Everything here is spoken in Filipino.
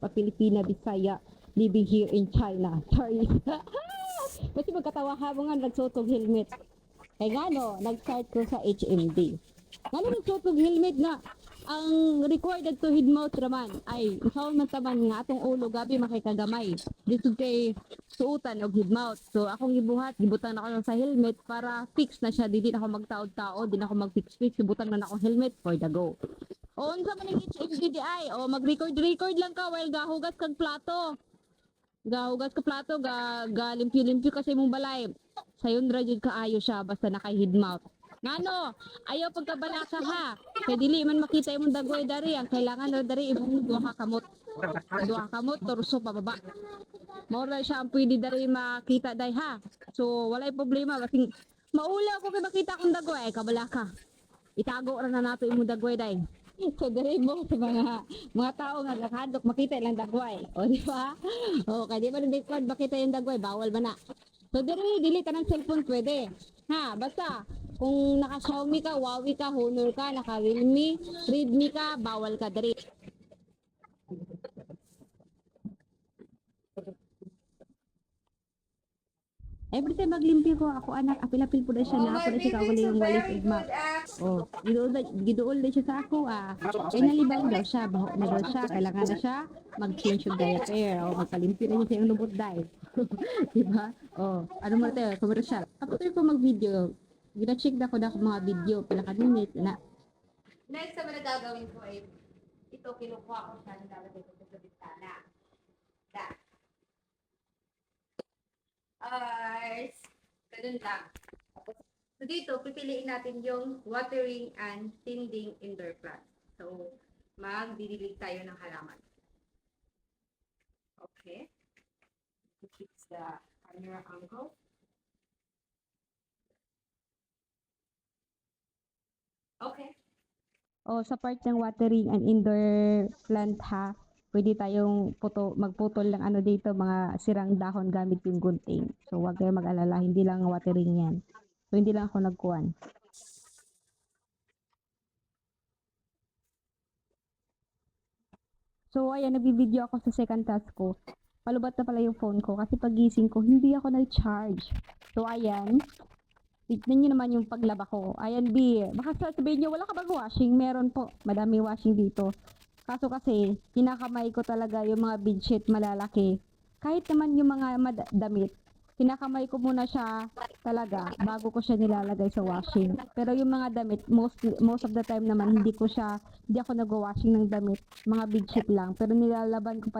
pa-Pilipina, Bisaya, living here in China. Sorry. Kasi magkatawa ha mo nga nagsuot og helmet. Kaya nga no, nag-start ko sa HMD. Nga nagsuot og helmet nga, ang recorded to hidmouth naman ay usaon man taman nga atong ulo gabi makikagamay. Dito kay suotan og hidmouth. So akong gibuhat, gibutan ako sa helmet para fix na siya. Dili na ako magtaod-taod, di na ako mag-fix-fix, gibutan na akong helmet for the go. O unsa man ang HMDDI? O mag-record lang ka while gahugas kag plato. Gahugas ka plato, limpyo-limpyo kasi mong balay. Sayon ra jud kaayo siya basta naka-headmount. Ngano, ayaw pagkabalaka ha. Kay dili man makita imong dagoy dari, ang kailangan ra dari imong duha ka kamot. Duha ka kamot torso pababa. Mao ra siya ang pwede dari makita day ha. So walay problema basing maula ko kay makita akong dagoy ay kabalaka. Itago ra na nato imong dagoy day. So dere mo sa mga tao nga nakadok makita ilang dagway. O di ba? O kay di ba nagdikod makita yung dagway bawal ba na? So dere dili tanang cellphone pwede. Ha, basta kung naka Xiaomi ka, Huawei ka, Honor ka, naka Realme, Redmi ka, bawal ka dere. Every time maglimpyo ko ako anak, apil-apil po na siya na ako na siya kawali yung walis igma. Oh, giduol na siya sa ako Kaya nalibang daw siya, baho na daw siya, kailangan na siya mag-change yung diaper o magpalimpyo na niya sa yung lubot dahil. Diba? Oh, ano mo tayo, commercial. After ko mag-video, gina-check na ko na mga video, pila ka minute na. Next naman na gagawin ko ay ito kinukuha ko siya, nilalagay ko sa bintana. That. Ganun lang. So dito, pipiliin natin yung watering and tending indoor plants. So, magdidilig tayo ng halaman. Okay. Fix the camera angle. Okay. O sa part ng watering and indoor plant ha, pwede tayong magputol ng ano dito, mga sirang dahon gamit yung gunting. So wag kayong mag-alala, hindi lang watering yan. So hindi lang ako nagkuhan. So ayan, nagbibideo ako sa second task ko. Palubat na pala yung phone ko kasi pagising ko, hindi ako nag-charge. So ayan, tignan nyo naman yung paglaba ko. Ayan, B. Baka sabihin nyo, wala ka bang washing? Meron po. Madami washing dito. Kaso kasi, kinakamay ko talaga yung mga bedsheet malalaki. Kahit naman yung mga damit, kinakamay ko muna siya talaga bago ko siya nilalagay sa washing. Pero yung mga damit, most of the time naman, hindi ako nag-washing ng damit. Mga bedsheet lang. Pero nilalaban ko pa